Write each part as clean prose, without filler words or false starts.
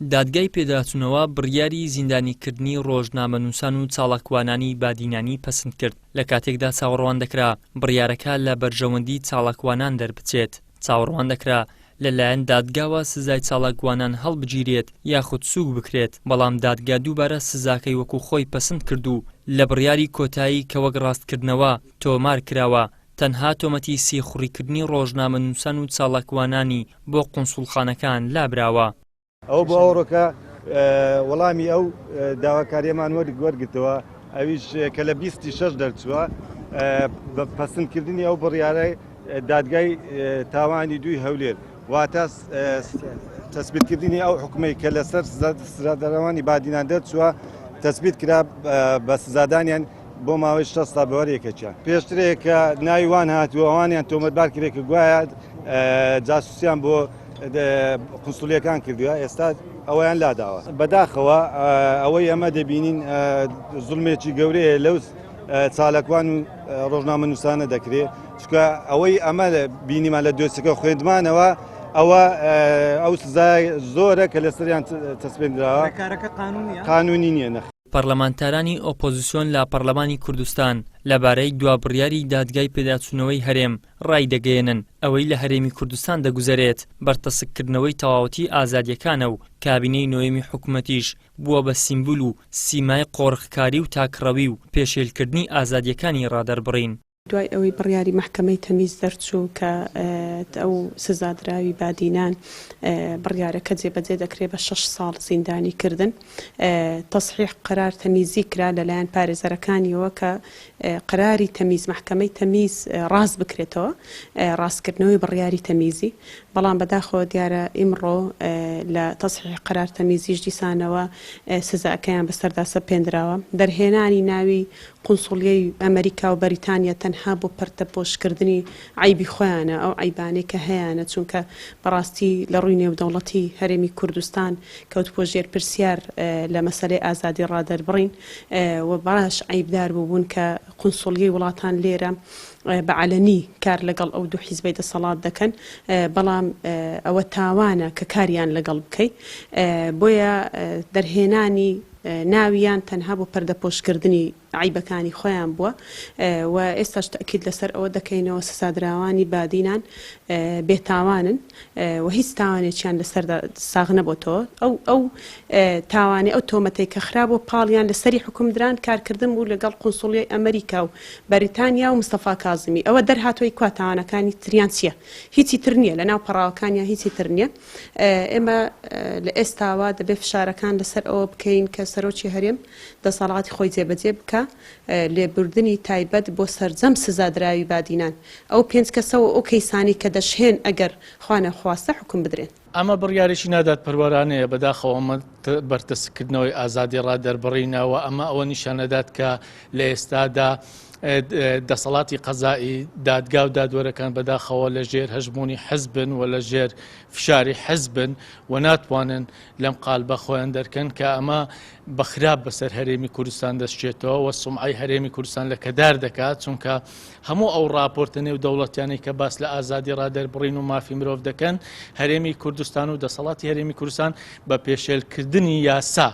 دادگای پێداچوونەوە بڕیاری زیندانیکردنی ڕۆژنامەنووسان و چاڵەکوانانی بادینانی پەسەند کرد لە کاتێکدا چاوەڕوان دەکرا بڕیارەکە لە بەرژەوەندی چاڵەکوانان دەربچێت. چاوەڕوان دەکرا لەلایەن دادگاوە سزای چاڵەکوانان هەڵبگیرێت یاخود سووک بکرێت، بەڵام دادگا دووبارە سزاکەی وەکو خۆی پەسەند کرد و لە بڕیاری کۆتایی کە وەک ڕاستکردنەوە تۆمار کراوە تەنها تۆمەتی سیخوڕیکردنی ڕۆژنامەنووسان و چاڵەکوانانی بۆ قونسوڵخانەکان لابراوە. ئەو بۆ ئەوڕۆکە وەڵامی ئەو داواکاریەمان وەرگتەوە ئەویش کە لە 26 دەرچووە بە پەسەندکردنی ئەو بڕیارەی دادگای تاوانی دوی هەولێر واتە تەسبیتکردنی ئەو حکومەی کە لەسەر سزادەرەوانی بادینان دەرچووە تەسبیت کرا بە سزادانیان بۆ ماوەی 6 ساڵ بەوەرێکەکە. پێشترێک کە ناوی وان هاتووە ئەوانیان تۆمەتبار کرێکە گوایە جاسوسیان بۆ قونسوڵیەکان کردووە، ئێستا ئەویان لاداوە. بەداخەوە ئەوەی ئەمە دەبینین زوڵمێکی گەورەیە لەو چاڵەکوان و ڕۆژنامەنووسانە دەکرێت، چکە ئەوەی ئەمە بینیمان لە دۆسەکە خوێندمانەوە ئەوە ئەو سزای زۆرە کە لەسەریان تەسبێنراوە قانونی نییە. پەرلەمانتارانی ئۆپۆزیسیۆن لە پەرلەمانی کوردستان لەبارەی دوابڕیاری دادگای پێداچوونەوەی هەرێم ڕای دەگەێنن ئەوەی لە هەرێمی کوردستان دەگوزارێت بەرتەسکردنەوەی تەواوەتی ئازادیەکانە و کابینەی نوێمی حکوومەتیش بووە بە سیمبول و سیمای قۆڕخکاری و تاکڕەوی و پێشێلکردنی ئازادیەکانی ڕادەربڕین. دوای ئەوەی بڕیاری مەحکەمەی تەمیز دەرچوو کە ئەو سزادراوی بادینان بڕیارەکە جێبەجێ دەکرێت بە 6 ساڵ زیندانی کردن، تەصحیح قرار تەمیزی کرا لەلایەن پارێزەرەکانیەوە کە قراری تەمیز مەحکەمەی تەمیز ڕاست بکرێتەوە ڕاستکردنەوەی بڕیاری تەمیزی، بەڵام بەداخەوە دیارە ئیمڕۆ لە تەصحیح قرار تەمیزیش دیسانەوە سزاکەیان بەسەرداسە پێندراوە. دەرهێنانی ناوی قونسوڵیەی ئەمریکا و بەریتانیا تەنها بۆ پەرتەپۆشکردنی عیبی خۆیانە، ئەو عیبانەی کە هەیەە، چونکە بەڕاستی لە ڕووی نێودەوڵەتی هەرێمی کوردستان کەوتبووە ژێرپرسیار لە مەسەلەی ئازادی ڕادەربڕین و باش عیبدار بوون کە قونسوڵیەی وڵاتان لێرە بەعەلەنی کار لەگەڵ ئەو دوو حیزبەی دەسەڵات دەکەن، بەڵام ئەوە تاوانە کە کاریان لەگەڵ بکەیت، بۆیە دەرهێنانی ناویان تەنها بۆ پەردەپۆشکردنی عیبەکانی خۆیان بووە و ئێستاش تەکید لەسەر ئەوە دەکەینەوە سزادراوانی بادینان بێتاوانن و هیچ تاوانێکیان لەسەر ساغ نەبووتەوە. ئەو تاوانی ئەو تۆمەتەی کە خراپ و پاڵیان لەسەری حکومدران کارکردن بوو لەگەڵ قونسوڵیەی ئەمریکا و بەریتانیا و مستەفا کازمی، ئەوە دەرهاتۆی کوا تاوانەکانی تریان چییە؟ هیچی تر نییە، لەناو پەڕاوەکانیان هیچی تر نییە. ئێمە لە ئێستاوە دەبێ فشارەکان لەسەر ئەوە بکەین کە سەرۆکی هەرێم دەسەڵاتی خۆی جێبەجێ بکە لێبوردنی تایبەت بۆ سەرجەم سزادراوی بادینان، ئەو 5 کەسەوە ئەو کەیسانی کە دەشهێن ئەگەر خوانە خواستە حکم بدرێن. ئەمە بڕیارێکی نادات پەروەرانەیە، بەداخەوە ئەمە بەرتەسکردنەوەی ئازادی ڕادەربڕینەوە. ئەمە ئەوە نیشانەدات کە لە ئێستادا دەسەڵاتی قەزایی دادگا و دادوەرەکان بەداخەوە لە ژێر هەژمونی حزبن و لە ژێر فشاری حزبن و ناتوانن لەم قالبە خۆیان دەرکەن کە ئەمە بەخراپ بەسەر هەرێمی کوردستان دەستچێتەوە و سومعی هەرێمی کوردستان لە کەدار دەکات، چونکە هەموو ئەو راپۆرتە نێو دەوڵەتیانەی کە باس لە ئازادی ڕادەربڕین و مافی مرۆڤ دەکەن هەرێمی کوردستان و دەسەڵاتی هەرێمی کوردستان بە پێشێلکردنی یاسا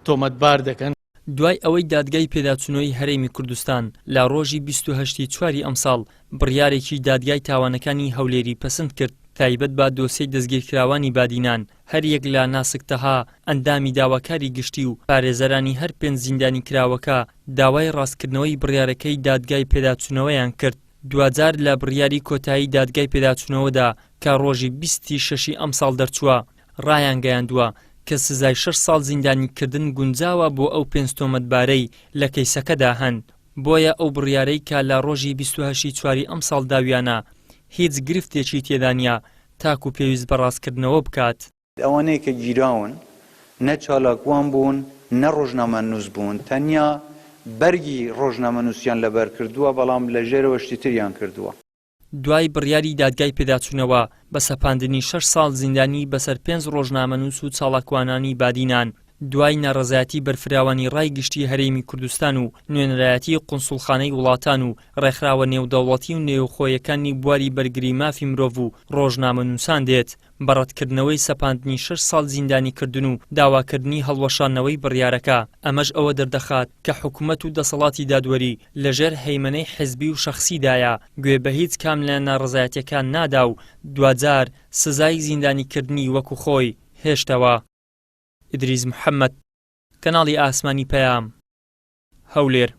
تۆمەتبار دەکەن. دوای ئەوەی دادگای پێداچوونەوەی هەرێمی کوردستان لە ڕۆژی 28 چواری ئەمساڵ بڕیارێکی دادگای تاوانەکانی هەولێری پەسەند کرد تایبەت بە دۆسیەی دەستگیرکراوانی بادینان، هەر یەک لە ناسکتەها ئەندامی داواکاری گشتی و پارێزەرانی هەر 5 زیندانی کراوەکە داوای ڕاستکردنەوەی بڕیارەکەی دادگای پێداچوونەوەیان کرد. دوجار لە بڕیاری کۆتایی دادگای پێداچوونەوەدا کە ڕۆژی 26 ئەمساڵ دەرچووە ڕایان گەیاندووە کە سزای 6 ساڵ زیندانیکردن گونجاوە بۆ ئەو 5 تۆمەتبارەی لە کەیسەکەدا هەن. بۆیە ئەو بڕیارەی کە لە ڕۆژی 28 چواری ئەمساڵ داویانە هیچ گرفتێکی تێدا نیە تاکو پێویست بە ڕاستکردنەوە بکات. ئەوانەیە کە گیراون نە چالاکوان بوون نە ڕۆژنامەنووس بوون، تەنیا بەرگی ڕۆژنامەنووسیان لەبەر کردووە، بەڵام لە ژێرەوە شتی تریان کردووە. دوای بڕیاری دادگای پێداچوونەوە بە سەپاندنی 6 ساڵ زیندانی بەسەر 5 ڕۆژنامەنووس و چاڵەکوانانی بادینان، دوای ناڕەزایەتی بەرفراوانی ڕای گشتی هەرێمی کوردستان و نوێنەرایەتی قونسوڵخانەی وڵاتان و ڕێکخراوە نێودەوڵەتی و نێوخۆیەکانی بواری بەرگری مافی مرۆڤ و ڕۆژنامەنووسان دێت بەڕەتکردنەوەی سەپاندنی 6 ساڵ زیندانی کردن و داواکردنی هەڵوەشانەوەی بڕیارەکە. ئەمەش ئەوە دەردەخات کە حکوومەت و دەسەڵاتی دادوەری لەژێر هەیمەنەی حیزبی و شەخسیدایە گوێ بە هیچ کام لە ناڕەزایەتیەکان نادا و دوجار سزای زیندانیکردنی وەکو خۆی هێشتەوە. ئیدریس محەممەد، کەناڵی ئاسمانی پەیام، هەولێر.